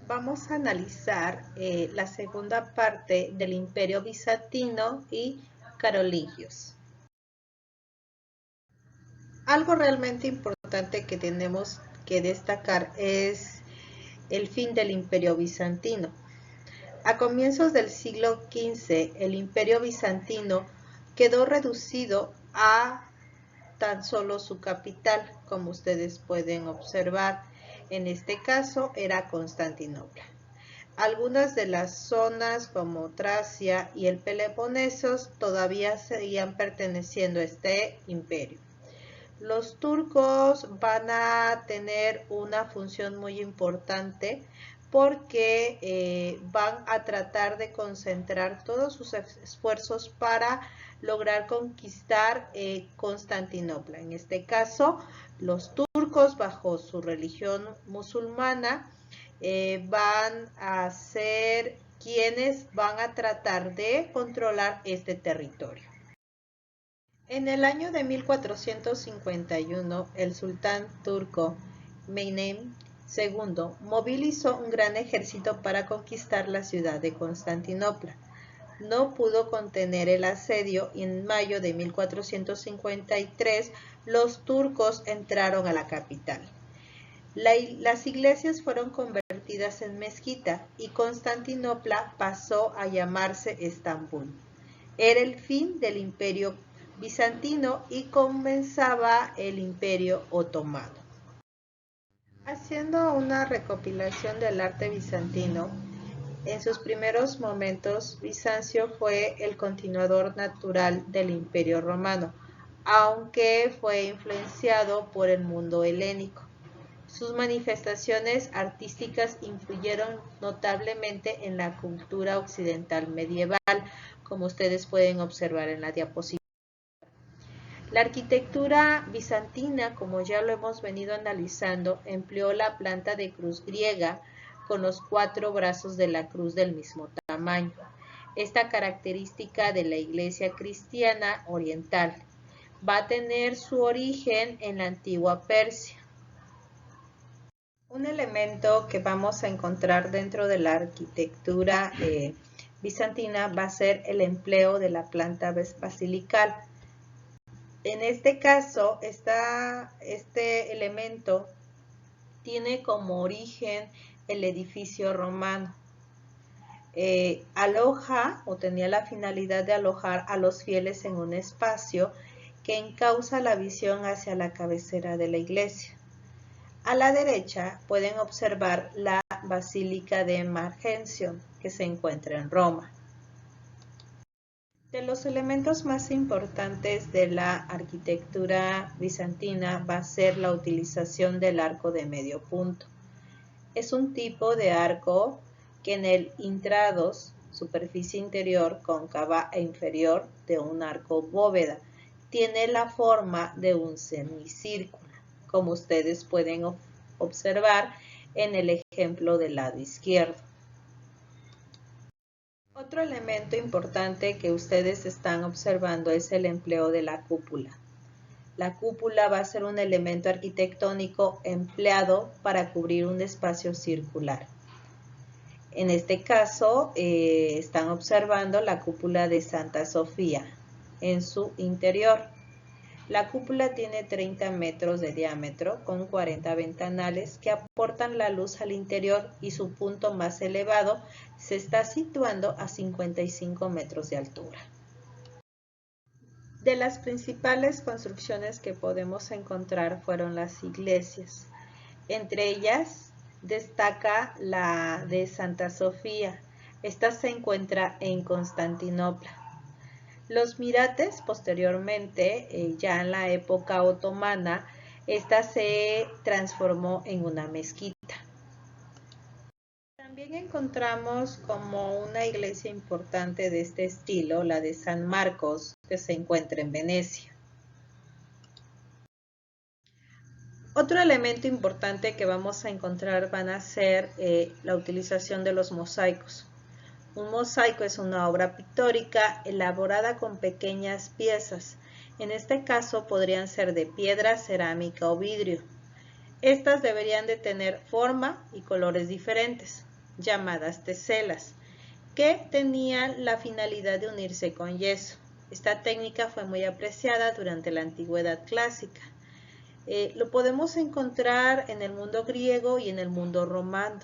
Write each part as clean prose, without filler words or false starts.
Vamos a analizar la segunda parte del Imperio Bizantino y Carolingios. Algo realmente importante que tenemos que destacar es el fin del Imperio Bizantino. A comienzos del siglo XV, el Imperio Bizantino quedó reducido a tan solo su capital, como ustedes pueden observar. En este caso era Constantinopla. Algunas de las zonas como Tracia y el Peloponeso todavía seguían perteneciendo a este imperio. Los turcos van a tener una función muy importante porque van a tratar de concentrar todos sus esfuerzos para lograr conquistar Constantinopla. En este caso, los turcos, bajo su religión musulmana, van a ser quienes van a tratar de controlar este territorio. En el año de 1451, el sultán turco Mehmed II movilizó un gran ejército para conquistar la ciudad de Constantinopla. No pudo contener el asedio y en mayo de 1453 los turcos entraron a la capital. Las iglesias fueron convertidas en mezquita y Constantinopla pasó a llamarse Estambul. Era el fin del imperio bizantino y comenzaba el imperio otomano. Haciendo una recopilación del arte bizantino, en sus primeros momentos Bizancio fue el continuador natural del imperio romano, aunque fue influenciado por el mundo helénico. Sus manifestaciones artísticas influyeron notablemente en la cultura occidental medieval, como ustedes pueden observar en la diapositiva. La arquitectura bizantina, como ya lo hemos venido analizando, empleó la planta de cruz griega con los 4 brazos de la cruz del mismo tamaño. Esta característica de la iglesia cristiana oriental va a tener su origen en la antigua Persia. Un elemento que vamos a encontrar dentro de la arquitectura bizantina va a ser el empleo de la planta basilical. En este caso, este elemento tiene como origen el edificio romano. Aloja o tenía la finalidad de alojar a los fieles en un espacio que encausa la visión hacia la cabecera de la iglesia. A la derecha pueden observar la Basílica de Margension, que se encuentra en Roma. De los elementos más importantes de la arquitectura bizantina va a ser la utilización del arco de medio punto. Es un tipo de arco que en el intrados, superficie interior cóncava e inferior de un arco bóveda, tiene la forma de un semicírculo, como ustedes pueden observar en el ejemplo del lado izquierdo. Otro elemento importante que ustedes están observando es el empleo de la cúpula. La cúpula va a ser un elemento arquitectónico empleado para cubrir un espacio circular. En este caso, están observando la cúpula de Santa Sofía en su interior. La cúpula tiene 30 metros de diámetro con 40 ventanales que aportan la luz al interior y su punto más elevado se está situando a 55 metros de altura. De las principales construcciones que podemos encontrar fueron las iglesias. Entre ellas destaca la de Santa Sofía. Esta se encuentra en Constantinopla. Los mirates, posteriormente, ya en la época otomana, esta se transformó en una mezquita. También encontramos como una iglesia importante de este estilo, la de San Marcos, que se encuentra en Venecia. Otro elemento importante que vamos a encontrar van a ser la utilización de los mosaicos. Un mosaico es una obra pictórica elaborada con pequeñas piezas. En este caso podrían ser de piedra, cerámica o vidrio. Estas deberían de tener forma y colores diferentes, llamadas teselas, que tenían la finalidad de unirse con yeso. Esta técnica fue muy apreciada durante la antigüedad clásica. Lo podemos encontrar en el mundo griego y en el mundo romano.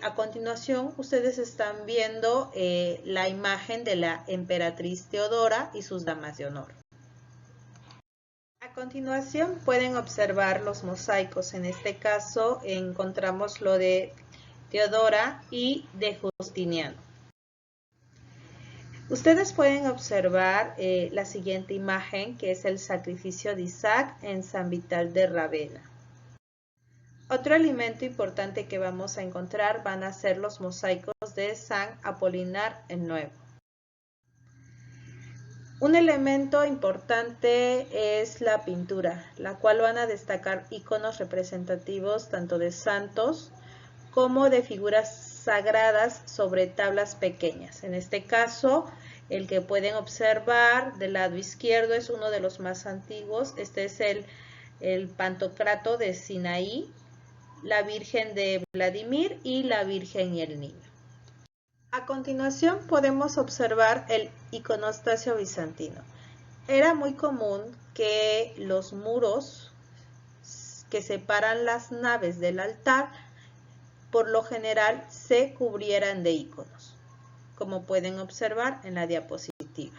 A continuación, ustedes están viendo la imagen de la emperatriz Teodora y sus damas de honor. A continuación pueden observar los mosaicos. En este caso encontramos lo de Teodora y de Justiniano. Ustedes pueden observar la siguiente imagen, que es el sacrificio de Isaac en San Vital de Ravenna. Otro elemento importante que vamos a encontrar van a ser los mosaicos de San Apolinar el Nuevo. Un elemento importante es la pintura, la cual van a destacar iconos representativos tanto de santos como de figuras sagradas sobre tablas pequeñas. En este caso, el que pueden observar del lado izquierdo es uno de los más antiguos. Este es el Pantocrato de Sinaí, la Virgen de Vladimir y la Virgen y el Niño. A continuación podemos observar el iconostasio bizantino. Era muy común que los muros que separan las naves del altar por lo general se cubrieran de iconos, como pueden observar en la diapositiva.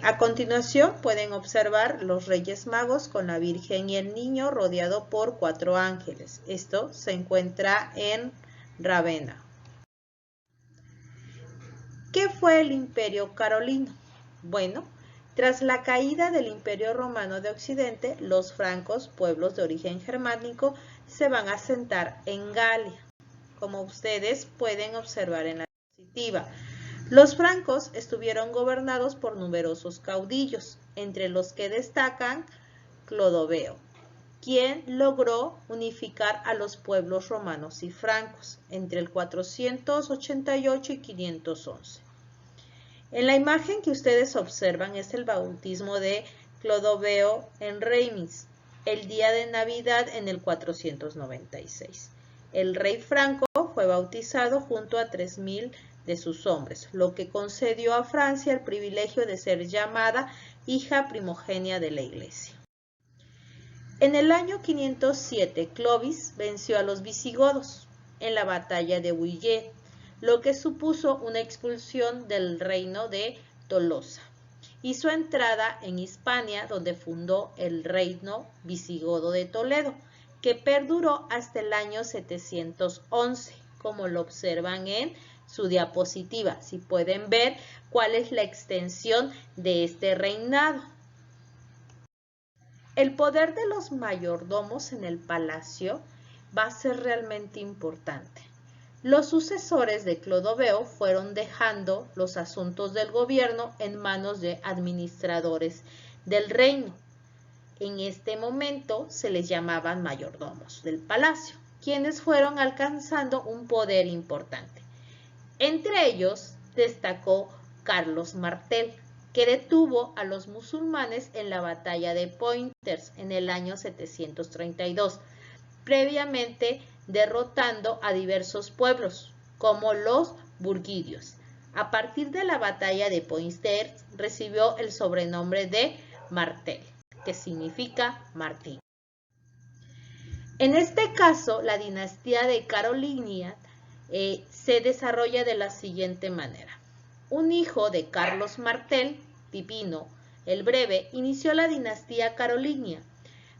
A continuación pueden observar los Reyes Magos con la Virgen y el Niño rodeado por 4 ángeles. Esto se encuentra en Ravenna. ¿Qué fue el Imperio Carolino? Bueno, tras la caída del Imperio Romano de Occidente, los francos, pueblos de origen germánico, se van a asentar en Galia, como ustedes pueden observar en la diapositiva. Los francos estuvieron gobernados por numerosos caudillos, entre los que destacan Clodoveo, quien logró unificar a los pueblos romanos y francos entre el 488 y 511. En la imagen que ustedes observan es el bautismo de Clodoveo en Reims, el día de Navidad en el 496. El rey franco fue bautizado junto a 3000 de sus hombres, lo que concedió a Francia el privilegio de ser llamada hija primogénita de la Iglesia. En el año 507, Clovis venció a los visigodos en la batalla de Bouillé, lo que supuso una expulsión del reino de Tolosa y su entrada en Hispania, donde fundó el reino visigodo de Toledo, que perduró hasta el año 711, como lo observan en su diapositiva. Si pueden ver cuál es la extensión de este reinado. El poder de los mayordomos en el palacio va a ser realmente importante. Los sucesores de Clodoveo fueron dejando los asuntos del gobierno en manos de administradores del reino. En este momento se les llamaban mayordomos del palacio, quienes fueron alcanzando un poder importante. Entre ellos destacó Carlos Martel, que detuvo a los musulmanes en la batalla de Poitiers en el año 732, previamente derrotando a diversos pueblos, como los burgundios. A partir de la batalla de Poitiers recibió el sobrenombre de Martel, que significa Martín. En este caso, la dinastía de Carolingia se desarrolla de la siguiente manera. Un hijo de Carlos Martel, Pipino el Breve, inició la dinastía carolingia,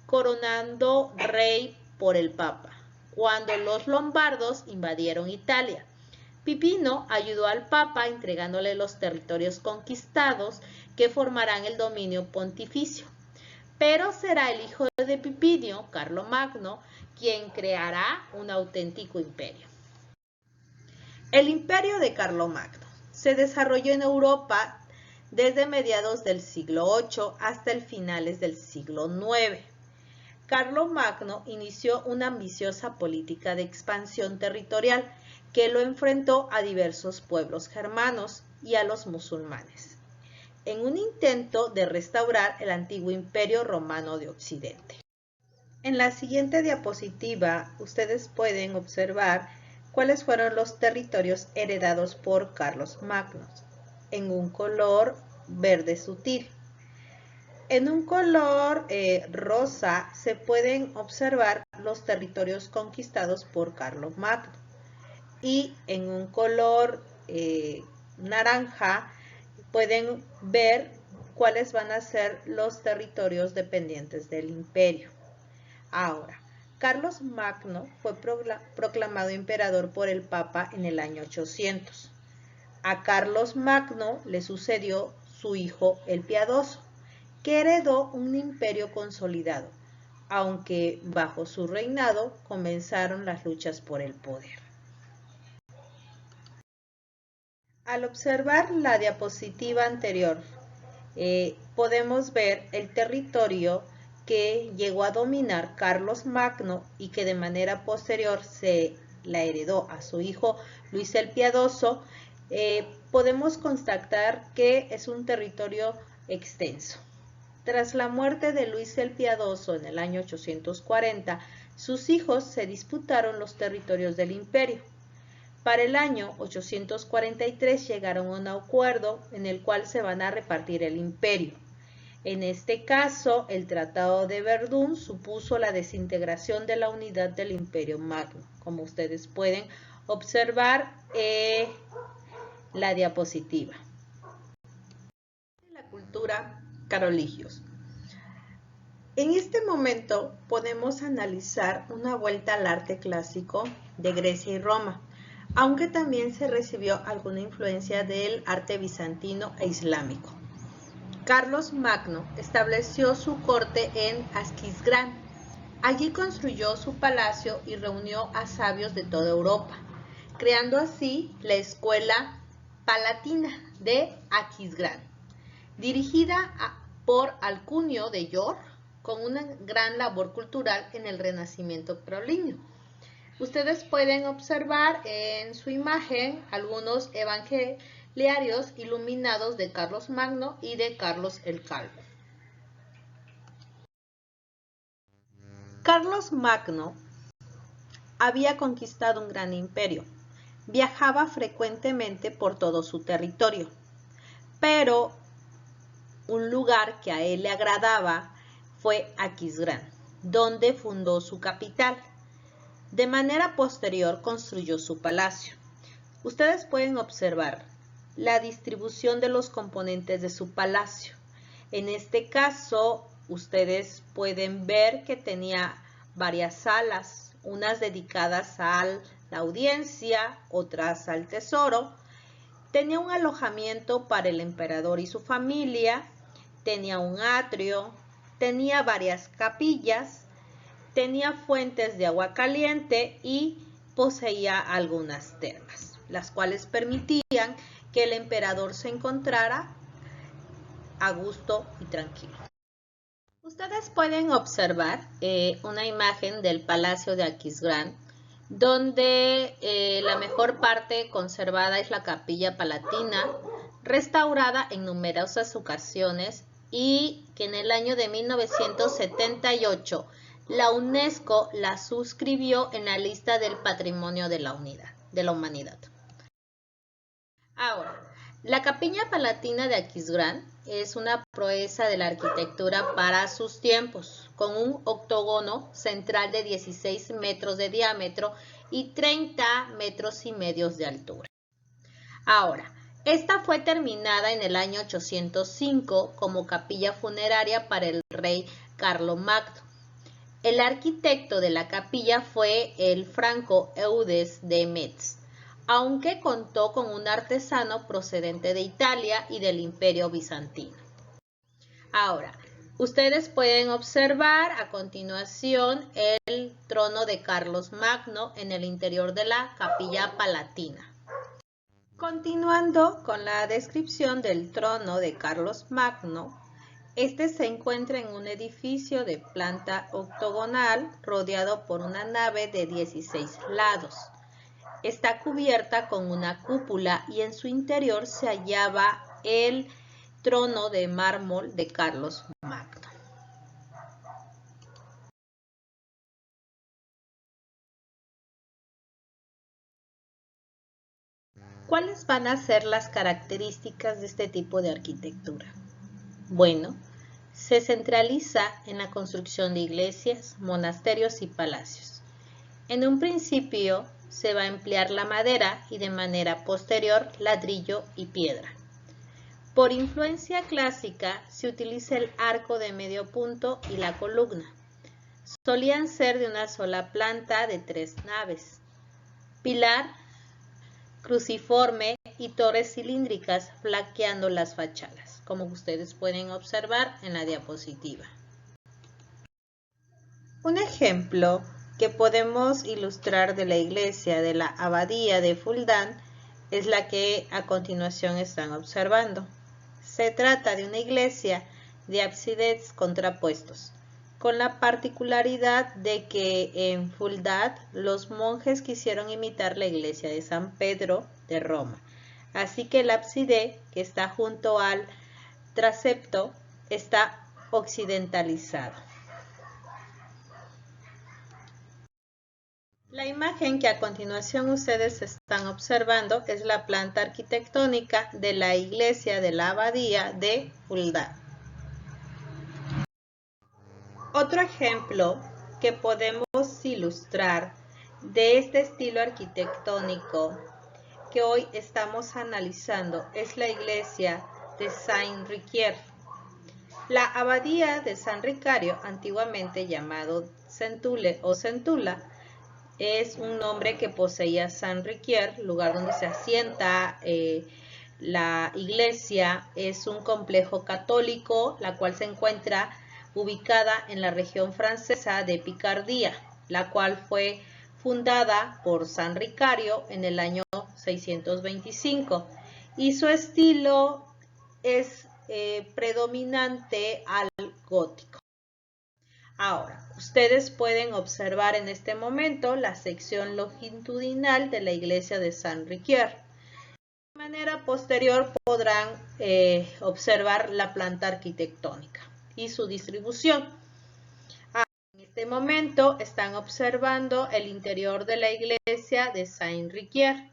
coronando rey por el Papa, cuando los lombardos invadieron Italia. Pipino ayudó al Papa entregándole los territorios conquistados que formarán el dominio pontificio. Pero será el hijo de Pipino, Carlomagno, quien creará un auténtico imperio. El imperio de Carlomagno se desarrolló en Europa desde mediados del siglo VIII hasta el finales del siglo IX. Carlomagno inició una ambiciosa política de expansión territorial que lo enfrentó a diversos pueblos germanos y a los musulmanes, en un intento de restaurar el antiguo imperio romano de Occidente. En la siguiente diapositiva, ustedes pueden observar cuáles fueron los territorios heredados por Carlos Magno, en un color verde sutil. En un color rosa se pueden observar los territorios conquistados por Carlos Magno, y en un color naranja pueden ver cuáles van a ser los territorios dependientes del imperio. Ahora, Carlos Magno fue proclamado emperador por el Papa en el año 800. A Carlos Magno le sucedió su hijo el Piadoso, que heredó un imperio consolidado, aunque bajo su reinado comenzaron las luchas por el poder. Al observar la diapositiva anterior, podemos ver el territorio que llegó a dominar Carlos Magno y que de manera posterior se la heredó a su hijo Luis el Piadoso. Podemos constatar que es un territorio extenso. Tras la muerte de Luis el Piadoso en el año 840, sus hijos se disputaron los territorios del imperio. Para el año 843 llegaron a un acuerdo en el cual se van a repartir el imperio. En este caso, el Tratado de Verdún supuso la desintegración de la unidad del Imperio Magno, como ustedes pueden observar en la diapositiva. La cultura carolingios. En este momento podemos analizar una vuelta al arte clásico de Grecia y Roma, aunque también se recibió alguna influencia del arte bizantino e islámico. Carlos Magno estableció su corte en Aquisgrán. Allí construyó su palacio y reunió a sabios de toda Europa, creando así la Escuela Palatina de Aquisgrán, dirigida por Alcuino de York, con una gran labor cultural en el Renacimiento carolingio. Ustedes pueden observar en su imagen algunos evangeliarios iluminados de Carlos Magno y de Carlos el Calvo. Carlos Magno había conquistado un gran imperio. Viajaba frecuentemente por todo su territorio, pero un lugar que a él le agradaba fue Aquisgrán, donde fundó su capital. De manera posterior construyó su palacio. Ustedes pueden observar la distribución de los componentes de su palacio. En este caso, ustedes pueden ver que tenía varias salas, unas dedicadas a la audiencia, otras al tesoro. Tenía un alojamiento para el emperador y su familia, tenía un atrio, tenía varias capillas, tenía fuentes de agua caliente y poseía algunas termas, las cuales permitían que el emperador se encontrara a gusto y tranquilo. Ustedes pueden observar una imagen del Palacio de Aquisgrán, donde la mejor parte conservada es la Capilla Palatina, restaurada en numerosas ocasiones, y que en el año de 1978 la UNESCO la suscribió en la lista del Patrimonio de la Humanidad. Ahora, la Capilla Palatina de Aquisgrán es una proeza de la arquitectura para sus tiempos, con un octógono central de 16 metros de diámetro y 30 metros y medio de altura. Ahora, esta fue terminada en el año 805 como capilla funeraria para el rey Carlomagno. El arquitecto de la capilla fue el franco Eudes de Metz, aunque contó con un artesano procedente de Italia y del Imperio Bizantino. Ahora, ustedes pueden observar a continuación el trono de Carlos Magno en el interior de la Capilla Palatina. Continuando con la descripción del trono de Carlos Magno, este se encuentra en un edificio de planta octogonal rodeado por una nave de 16 lados. Está cubierta con una cúpula y en su interior se hallaba el trono de mármol de Carlos Magno. ¿Cuáles van a ser las características de este tipo de arquitectura? Bueno, se centraliza en la construcción de iglesias, monasterios y palacios. En un principio se va a emplear la madera y de manera posterior ladrillo y piedra. Por influencia clásica se utiliza el arco de medio punto y la columna. Solían ser de una sola planta de 3 naves. Pilar, cruciforme y torres cilíndricas flanqueando las fachadas, como ustedes pueden observar en la diapositiva. Un ejemplo que podemos ilustrar de la iglesia de la abadía de Fulda es la que a continuación están observando. Se trata de una iglesia de ábsides contrapuestos, con la particularidad de que en Fulda los monjes quisieron imitar la iglesia de San Pedro de Roma. Así que el ábside que está junto al transepto está occidentalizado. La imagen que a continuación ustedes están observando es la planta arquitectónica de la iglesia de la abadía de Fulda. Otro ejemplo que podemos ilustrar de este estilo arquitectónico que hoy estamos analizando es la iglesia de Saint-Riquier. La abadía de San Ricario, antiguamente llamado Centule o Centula, es un nombre que poseía Saint-Riquier, lugar donde se asienta la iglesia. Es un complejo católico, la cual se encuentra ubicada en la región francesa de Picardía, la cual fue fundada por San Ricario en el año 625 y su estilo es predominante al gótico. Ahora, ustedes pueden observar en este momento la sección longitudinal de la iglesia de Saint-Riquier. De manera posterior podrán observar la planta arquitectónica y su distribución. En este momento están observando el interior de la iglesia de Saint-Riquier.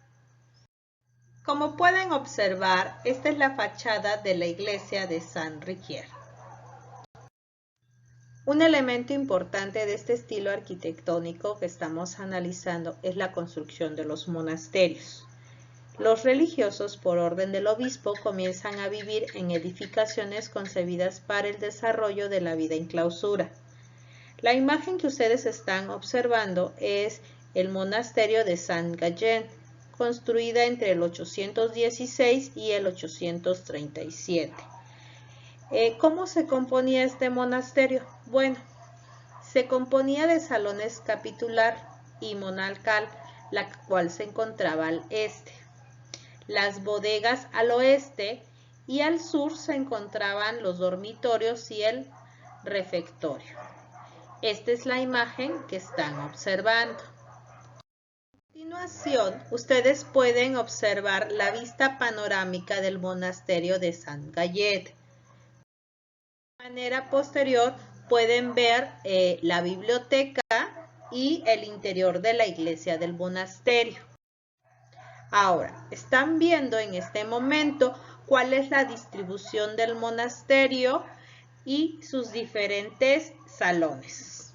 Como pueden observar, esta es la fachada de la iglesia de Saint-Riquier. Un elemento importante de este estilo arquitectónico que estamos analizando es la construcción de los monasterios. Los religiosos, por orden del obispo, comienzan a vivir en edificaciones concebidas para el desarrollo de la vida en clausura. La imagen que ustedes están observando es el monasterio de Saint-Gallen, construida entre el 816 y el 837. ¿Cómo se componía este monasterio? Bueno, se componía de salones capitular y monacal, la cual se encontraba al este. Las bodegas al oeste y al sur se encontraban los dormitorios y el refectorio. Esta es la imagen que están observando. A continuación, ustedes pueden observar la vista panorámica del monasterio de Saint-Gallen. De manera posterior pueden ver la biblioteca y el interior de la iglesia del monasterio. Ahora, están viendo en este momento cuál es la distribución del monasterio y sus diferentes salones.